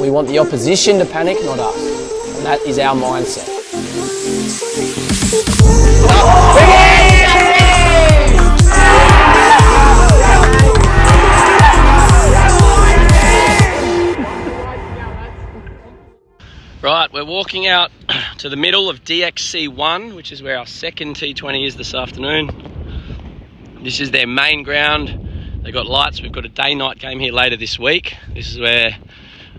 We want the opposition to panic, not us. And that is our mindset. Right, we're walking out to the middle of DXC1, which is where our second T20 is this afternoon. This is their main ground. They've got lights. We've got a day-night game here later this week. This is where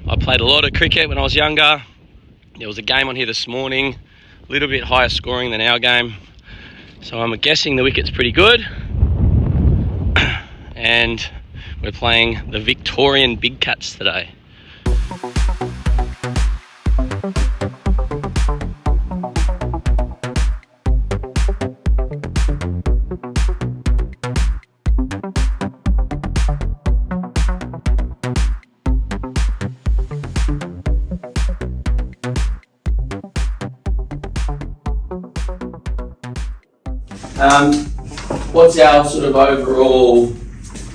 I played a lot of cricket when I was younger. There was a game on here this morning, a little bit higher scoring than our game. So I'm guessing the wicket's pretty good. And we're playing the Victorian Big Cats today. What's our sort of overall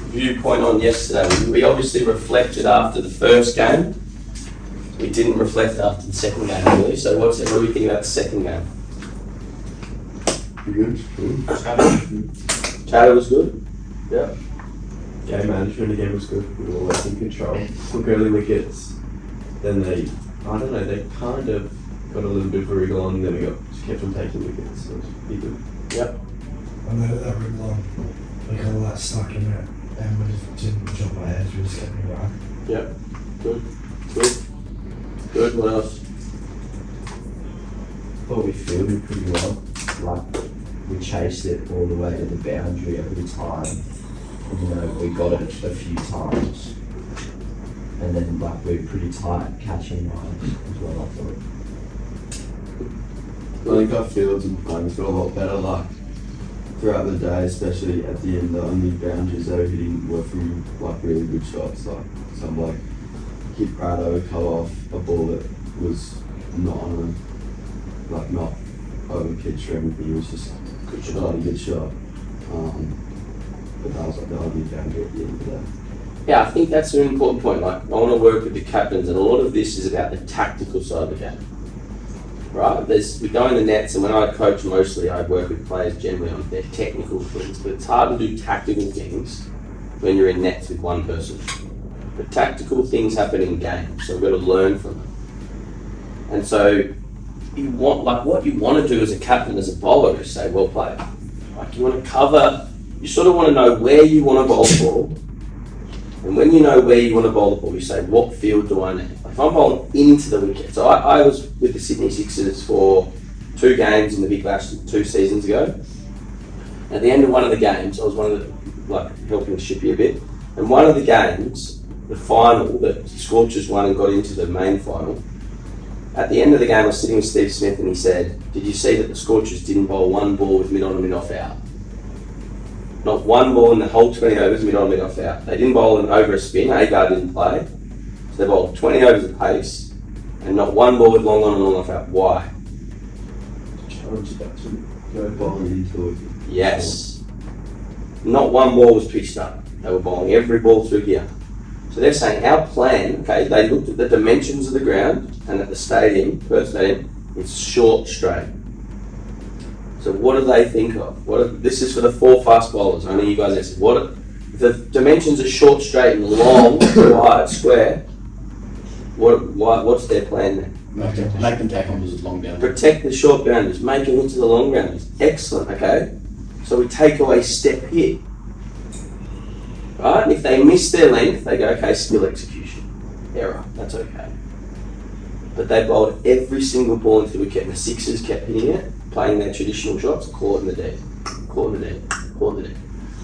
viewpoint on yesterday? We obviously reflected after the first game. We didn't reflect after the second game, really. So what do we think about the second game? Good. Chatter was good? Yeah. Game management again was good. We were always in control. Took early wickets. Then they kind of got a little bit of a wriggle on, and then we just kept on taking wickets. So it was pretty good. Yep. And that wriggle on, we kind of like stuck in it, and we just didn't jump our heads, we just kept it right. Yep. Good. What else? Thought we fielded pretty well. Like, we chased it all the way to the boundary every time. And, we got it a few times. And then, like, we were pretty tight catching lines as well, I thought. I think our fields and playing got a lot better, like, throughout the day, especially at the end. The only boundaries they were hitting were from, like, really good shots. Like, some bloke hit Prado, cut off a ball that was not on him, like, not over pitch or anything. It was just a good shot. But that was like the only boundary at the end of the day. Yeah, I think that's an important point. Like, I want to work with the captains, and a lot of this is about the tactical side of the game. Right? We go in the nets, and when I coach mostly, I work with players generally on their technical things, but it's hard to do tactical things when you're in nets with one person. The tactical things happen in games, so we've got to learn from them. And so, what you want to do as a captain, as a bowler, is say, well played. Like, you want to cover, you sort of want to know where you want to bowl the ball, and when you know where you want to bowl the ball, you say, what field do I need? If I'm bowling into the wicket, so I was with the Sydney Sixers for 2 games in the Big Bash 2 seasons ago. At the end of one of the games, I was helping Shippy a bit, and one of the games, the final that Scorchers won and got into the main final, at the end of the game I was sitting with Steve Smith and he said, did you see that the Scorchers didn't bowl one ball with mid on and mid off out? Not one ball in the whole 20 overs, mid on, mid off out. They didn't bowl over a spin, Agar didn't play. So they bowled 20 overs at pace and not one ball with long on and long off out. Why? Challenge the batsman, go bowling into it. Yes. Not one ball was pitched up. They were bowling every ball through here. So they're saying our plan, okay, they looked at the dimensions of the ground and at the stadium, Perth Stadium, it's short straight. So what do they think of? This is for the 4 fast bowlers, only you guys answer. The dimensions are short, straight and long, wide, square. What's their plan then? Make them take on those long boundaries. Protect the short boundaries, make them into the long boundaries. Excellent, okay? So we take away step here. Right? And if they miss their length, they go, okay, skill execution. Error, that's okay. But they bowled every single ball into the wicket, and the Sixers kept hitting it, playing their traditional shots, caught in the dead.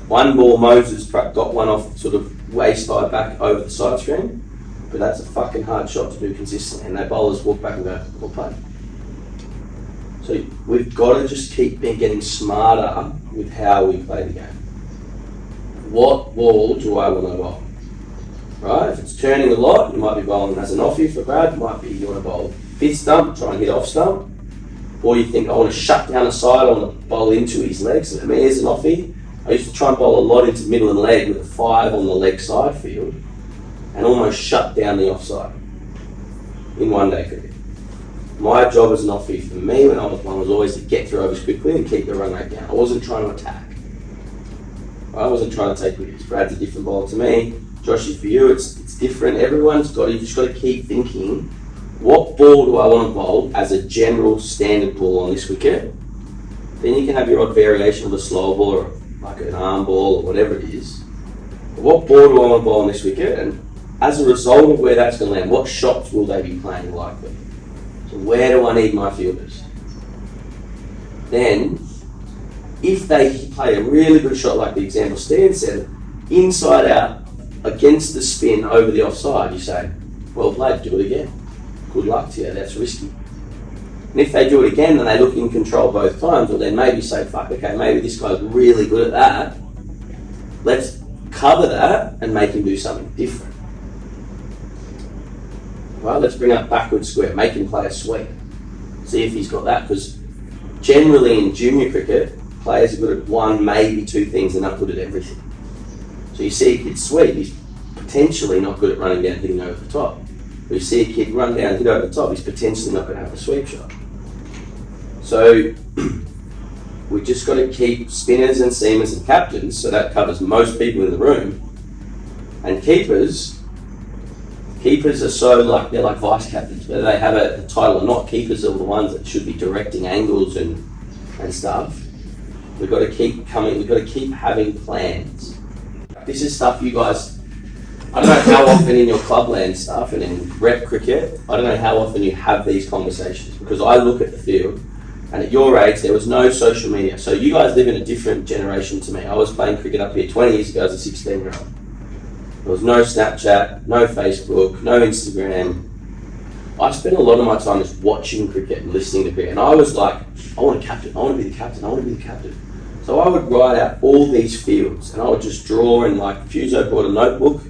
One ball, Moses got one off sort of waist high back over the side screen, but that's a fucking hard shot to do consistently, and they bowlers walk back and go, well played. So we've got to just keep getting smarter with how we play the game. What ball do I want to bowl? Right? If it's turning a lot, you might be bowling as an offie for Brad. It might be you want to bowl fifth stump, try and hit off stump. Or you think I want to shut down a side, I want to bowl into his legs. So for me as an offie, I used to try and bowl a lot into middle and leg with a 5 on the leg side field and almost shut down the offside. in one day cricket. My job as an offie for me when I was one was always to get through overs quickly and keep the run rate down. I wasn't trying to attack. I wasn't trying to take wickets. Brad's a different bowler to me. Joshy, for you, it's different. You've just got to keep thinking, what ball do I want to bowl as a general standard ball on this wicket? Then you can have your odd variation of a slow ball or like an arm ball or whatever it is. But what ball do I want to bowl on this wicket? And as a result of where that's going to land, what shots will they be playing likely? So where do I need my fielders? Then, if they play a really good shot like the example Stan said, inside out, against the spin over the offside, you say, well played, do it again. Good luck to you, that's risky. And if they do it again and they look in control both times, well then maybe say, fuck, okay, maybe this guy's really good at that. Let's cover that and make him do something different. Well, let's bring up backward square, make him play a sweep. See if he's got that, because generally in junior cricket, players are good at one, maybe two things, they're not good at everything. So you see a kid sweep, he's potentially not good at running down and hitting over the top. But you see a kid run down and hit over the top, he's potentially not going to have a sweep shot. So we just got to keep spinners and seamers and captains, so that covers most people in the room. And keepers are so like, they're like vice captains, whether they have a title or not. Keepers are the ones that should be directing angles and stuff. We've got to keep coming, we've got to keep having plans. This is stuff you guys, I don't know how often in your clubland stuff and in rep cricket, I don't know how often you have these conversations, because I look at the field and at your age there was no social media. So you guys live in a different generation to me. I was playing cricket up here 20 years ago as a 16-year-old. There was no Snapchat, no Facebook, no Instagram. I spent a lot of my time just watching cricket and listening to cricket, and I was like, I want to captain, I want to be the captain, I want to be the captain. So I would write out all these fields and I would just draw, and like Fuso brought a notebook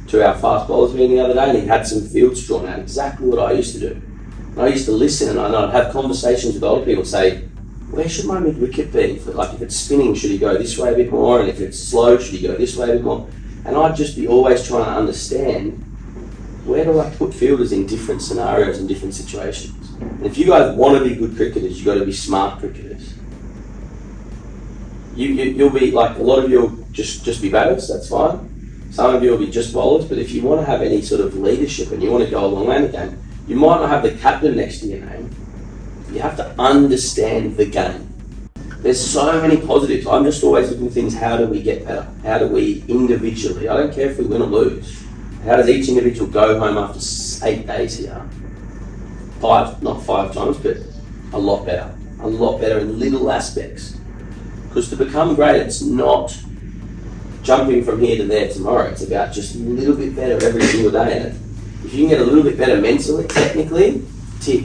to our fast bowlers meeting the other day and he had some fields drawn out, exactly what I used to do. And I used to listen and I'd have conversations with older people, say, where should my mid-wicket be? Like if it's spinning, should he go this way a bit more? And if it's slow, should he go this way a bit more? And I'd just be always trying to understand, where do I put fielders in different scenarios and different situations? And if you guys want to be good cricketers, you've got to be smart cricketers. You'll be like, a lot of you will just be batters, that's fine. Some of you will be just bowlers, but if you want to have any sort of leadership and you want to go a long way in the game, you might not have the captain next to your name. You have to understand the game. There's so many positives. I'm just always looking at things, how do we get better? How do we individually, I don't care if we win or lose, how does each individual go home after 8 days here? Not five times, but a lot better in little aspects. Because to become great, it's not jumping from here to there tomorrow. It's about just a little bit better every single day. And if you can get a little bit better mentally, technically, tick.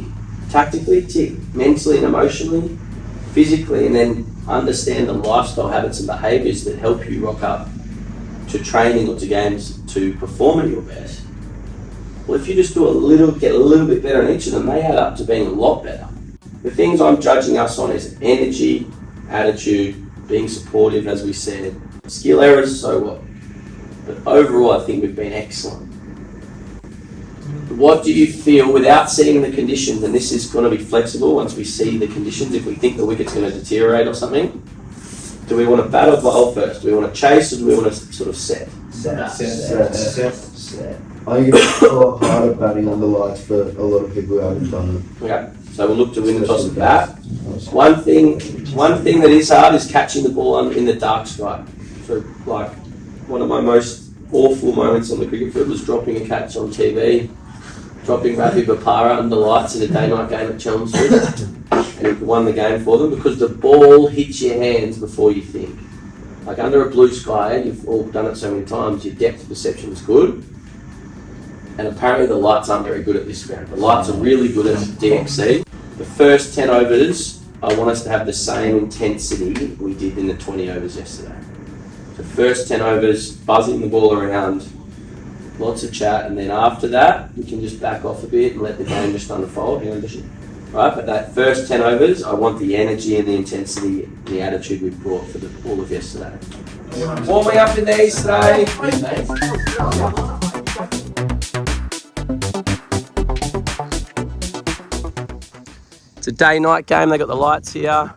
Tactically, tick. Mentally and emotionally, physically, and then understand the lifestyle habits and behaviours that help you rock up to training or to games to perform at your best. Well, if you just get a little bit better in each of them, they add up to being a lot better. The things I'm judging us on is energy, attitude, being supportive, as we said. Skill errors, so what? But overall, I think we've been excellent. What do you feel, without seeing the conditions, and this is going to be flexible once we see the conditions, if we think the wicket's going to deteriorate or something, do we want to bat or bowl first? Do we want to chase or do we want to sort of set? Set. I think it's a lot harder batting on the lights for a lot of people who haven't done it. Okay, so we'll look to win the toss and bat. One thing that is hard is catching the ball in the dark sky. So, like, one of my most awful moments on the cricket field was dropping a catch on TV, dropping Ravi Bopara under lights in a day-night game at Chelmsford, and he won the game for them because the ball hits your hands before you think. Like under a blue sky, you've all done it so many times, your depth perception is good, and apparently the lights aren't very good at this ground. The lights are really good at DXC. The first 10 overs, I want us to have the same intensity we did in the 20 overs yesterday. The first 10 overs, buzzing the ball around, lots of chat, and then after that, we can just back off a bit and let the game just unfold. Right, but that first 10 overs, I want the energy and the intensity and the attitude we brought for all of yesterday. Warming up in the east today. It's a day-night game. They got the lights here,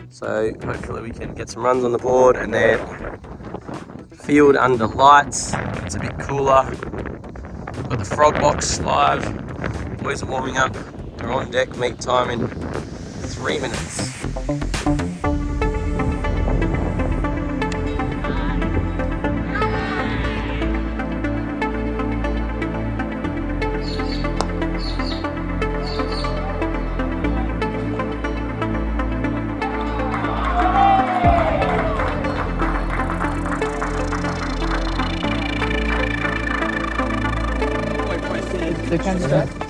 so hopefully we can get some runs on the board. And then field under lights. It's a bit cooler. Got the frog box live. Boys are warming up. They're on deck. Meet time in 3 minutes.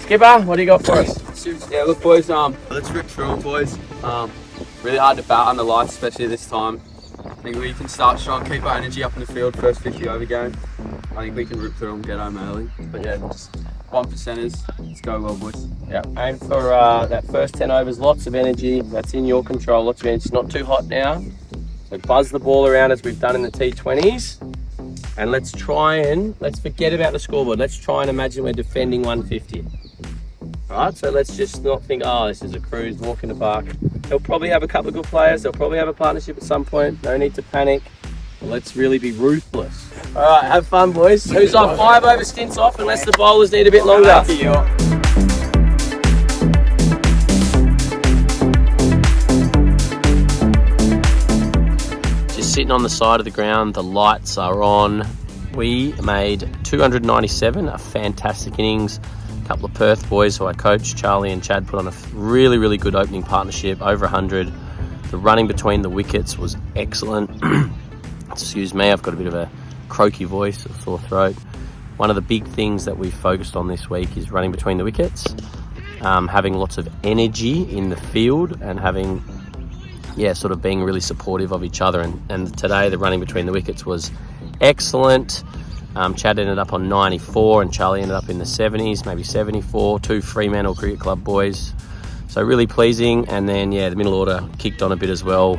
Skipper, what do you got for us? Yeah, look, boys. Let's rip through it, boys. Really hard to bat under lights, especially this time. I think we can start strong, keep our energy up in the field. First 50 over game. I think we can rip through them, get home early. But yeah, just 1%ers. Let's go, well, boys. Yeah, aim for that first 10 overs. Lots of energy. That's in your control. Lots of energy. It's not too hot now. So buzz the ball around as we've done in the T20s. And let's forget about the scoreboard. Let's try and imagine we're defending 150. All right, so let's just not think, oh, this is a cruise, walk in the park. They'll probably have a couple of good players. They'll probably have a partnership at some point. No need to panic. But let's really be ruthless. All right, have fun, boys. Who's off? 5 over stints off, unless the bowlers need a bit longer. Sitting on the side of the ground, the lights are on. We made 297, a fantastic innings. A couple of Perth boys who I coach, Charlie and Chad, put on a really, really good opening partnership, over 100. The running between the wickets was excellent. Excuse me, I've got a bit of a croaky voice, a sore throat. One of the big things that we've focused on this week is running between the wickets, having lots of energy in the field and having sort of being really supportive of each other. And today the running between the wickets was excellent. Chad ended up on 94 and Charlie ended up in the 70s, maybe 74, 2 Fremantle Cricket Club boys. So really pleasing. And then, the middle order kicked on a bit as well.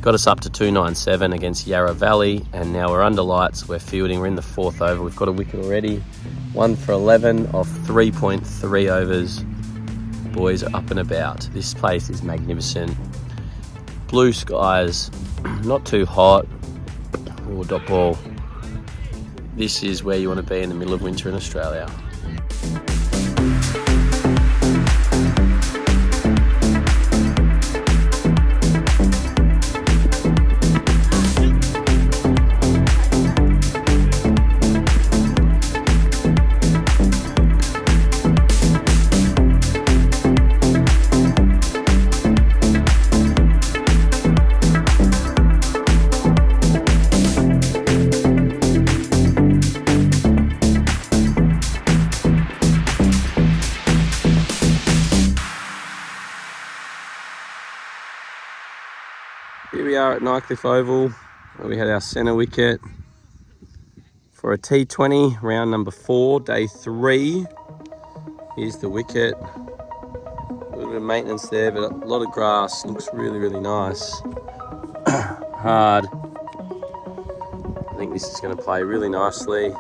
Got us up to 297 against Yarra Valley. And now we're under lights. We're fielding. We're in the 4th over. We've got a wicket already. 1 for 11 of 3.3 overs. Boys are up and about. This place is magnificent. Blue skies, not too hot. Oh, dot ball. This is where you want to be in the middle of winter in Australia. Here we are at Nycliffe Oval, where we had our centre wicket for a T20, round number 4, day 3. Here's the wicket. A little bit of maintenance there, but a lot of grass. Looks really, really nice. Hard. I think this is going to play really nicely.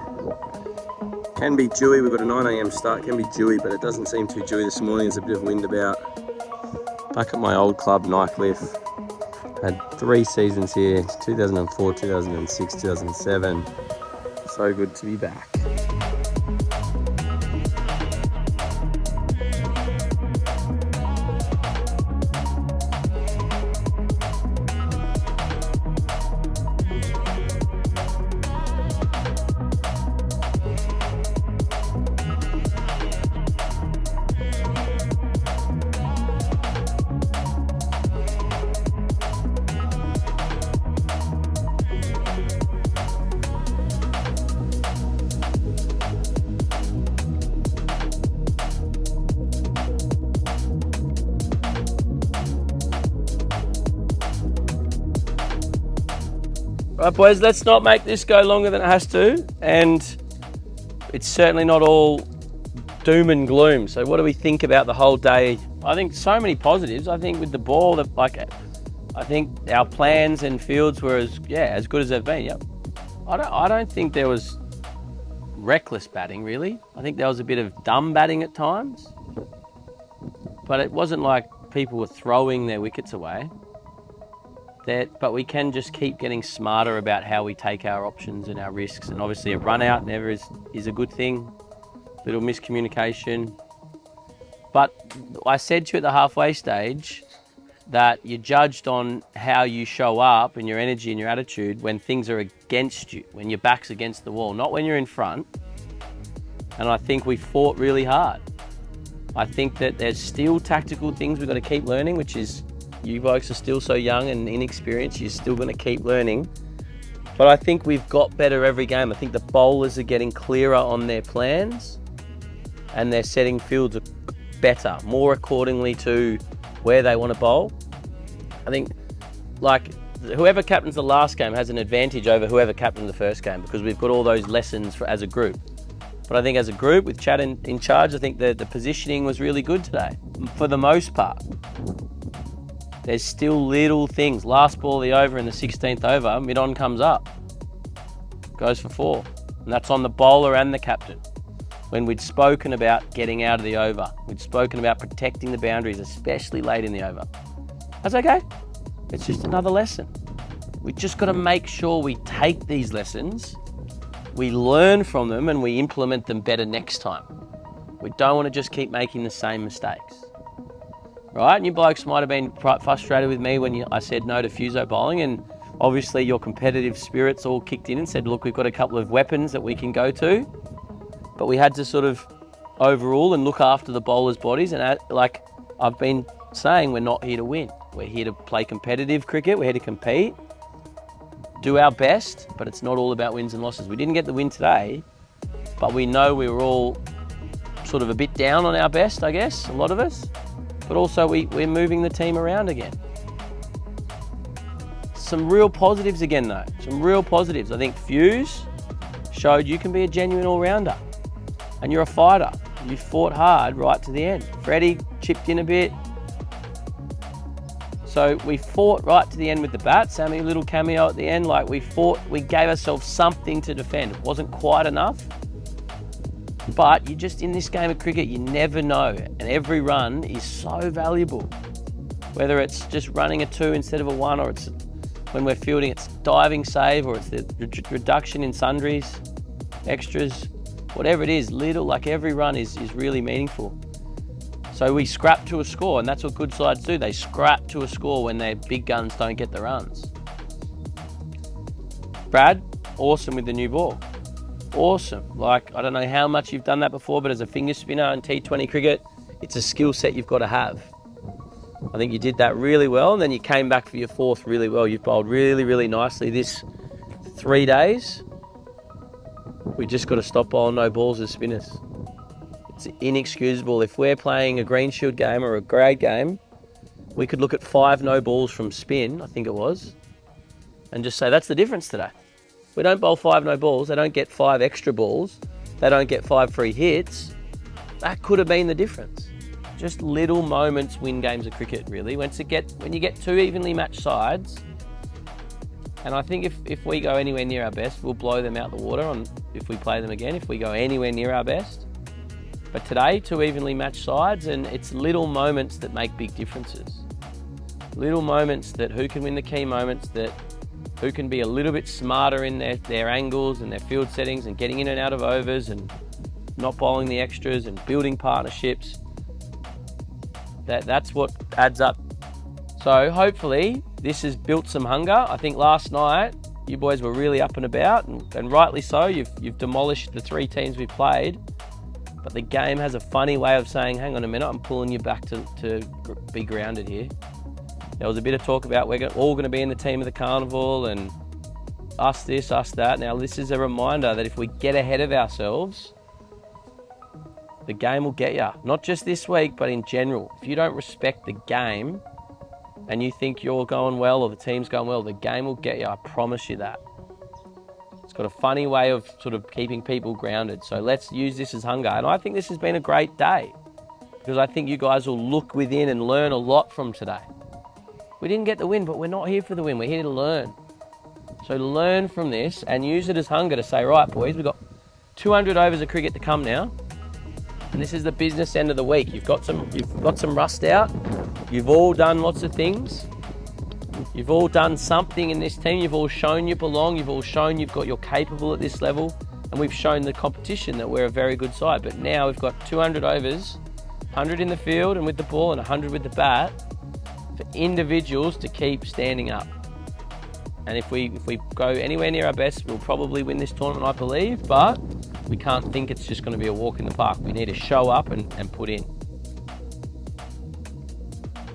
Can be dewy. We've got a 9 AM start. Can be dewy, but it doesn't seem too dewy this morning. There's a bit of wind about. Back at my old club, Nycliffe. Had 3 seasons here, 2004, 2006, 2007. So good to be back. Right, boys, let's not make this go longer than it has to. And it's certainly not all doom and gloom. So what do we think about the whole day? I think so many positives. I think with the ball, that I think our plans and fields were as good as they've been. Yep. I don't think there was reckless batting, really. I think there was a bit of dumb batting at times. But it wasn't like people were throwing their wickets away. But we can just keep getting smarter about how we take our options and our risks. And obviously a run out never is a good thing. Little miscommunication. But I said to you at the halfway stage that you're judged on how you show up and your energy and your attitude when things are against you, when your back's against the wall, not when you're in front. And I think we fought really hard. I think that there's still tactical things we've got to keep learning, which is you folks are still so young and inexperienced, you're still going to keep learning. But I think we've got better every game. I think the bowlers are getting clearer on their plans and they're setting fields better, more accordingly to where they want to bowl. I think like whoever captains the last game has an advantage over whoever captained the first game because we've got all those lessons as a group. But I think as a group with Chad in charge, I think the positioning was really good today for the most part. There's still little things. Last ball of the over in the 16th over, mid-on comes up. Goes for 4. And that's on the bowler and the captain. When we'd spoken about getting out of the over. We'd spoken about protecting the boundaries, especially late in the over. That's okay. It's just another lesson. We just got to make sure we take these lessons, we learn from them, and we implement them better next time. We don't want to just keep making the same mistakes. Right? And you blokes might have been frustrated with me when I said no to fuso bowling, and obviously your competitive spirits all kicked in and said, look, we've got a couple of weapons that we can go to, but we had to sort of overrule and look after the bowlers' bodies. And like I've been saying, we're not here to win. We're here to play competitive cricket. We're here to compete, do our best, but it's not all about wins and losses. We didn't get the win today, but we know we were all sort of a bit down on our best, I guess, a lot of us. But also we're moving the team around again. Some real positives again though, some real positives. I think Fuse showed you can be a genuine all-rounder and you're a fighter. You fought hard right to the end. Freddie chipped in a bit. So we fought right to the end with the bat. Sammy, little cameo at the end. Like we gave ourselves something to defend. It wasn't quite enough. But you just, in this game of cricket, you never know. And every run is so valuable. Whether it's just running a 2 instead of a 1, or it's when we're fielding, it's diving save, or it's the reduction in sundries, extras, whatever it is, little, like every run is really meaningful. So we scrap to a score, and that's what good sides do. They scrap to a score when their big guns don't get the runs. Brad, awesome with the new ball. Awesome. Like, I don't know how much you've done that before, but as a finger spinner in T20 cricket, it's a skill set you've got to have. I think you did that really well, and then you came back for your 4th really well. You've bowled really, really nicely this 3 days. We just got to stop bowling no balls as spinners. It's inexcusable. If we're playing a Green Shield game or a grade game, we could look at 5 no balls from spin, I think it was, and just say that's the difference today. We don't bowl 5 no balls, they don't get 5 extra balls, they don't get 5 free hits. That could have been the difference. Just little moments win games of cricket, really. When you get 2 evenly matched sides, and I think if we go anywhere near our best, we'll blow them out the water if we play them again, if we go anywhere near our best. But today, 2 evenly matched sides, and it's little moments that make big differences. Little moments that who can win the key moments, that who can be a little bit smarter in their angles and their field settings and getting in and out of overs and not bowling the extras and building partnerships. That's what adds up. So hopefully this has built some hunger. I think last night you boys were really up and about, and rightly so. You've demolished the 3 teams we played. But the game has a funny way of saying, hang on a minute, I'm pulling you back to be grounded here. There was a bit of talk about we're all going to be in the team of the carnival and us this, us that. Now this is a reminder that if we get ahead of ourselves, the game will get you. Not just this week, but in general. If you don't respect the game and you think you're going well or the team's going well, the game will get you. I promise you that. It's got a funny way of sort of keeping people grounded. So let's use this as hunger. And I think this has been a great day because I think you guys will look within and learn a lot from today. We didn't get the win, but we're not here for the win. We're here to learn. So learn from this and use it as hunger to say, right, boys, we've got 200 overs of cricket to come now. And this is the business end of the week. You've got some rust out. You've all done lots of things. You've all done something in this team. You've all shown you belong. You've all shown you're capable at this level. And we've shown the competition that we're a very good side. But now we've got 200 overs, 100 in the field and with the ball and 100 with the bat for individuals to keep standing up. And if we go anywhere near our best, we'll probably win this tournament, I believe. But we can't think it's just going to be a walk in the park. We need to show up and put in.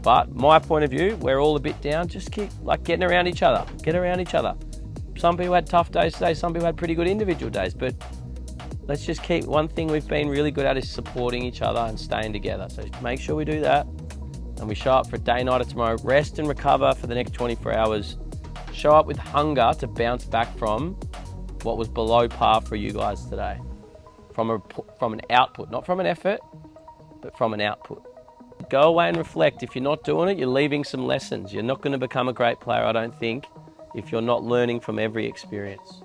But my point of view, we're all a bit down. Just keep getting around each other. Get around each other. Some people had tough days today. Some people had pretty good individual days. But let's just keep, one thing we've been really good at is supporting each other and staying together. So make sure we do that. And we show up for day night of tomorrow. Rest and recover for the next 24 hours. Show up with hunger to bounce back from what was below par for you guys today. From an output, not from an effort, but from an output. Go away and reflect. If you're not doing it, you're leaving some lessons. You're not going to become a great player, I don't think, if you're not learning from every experience.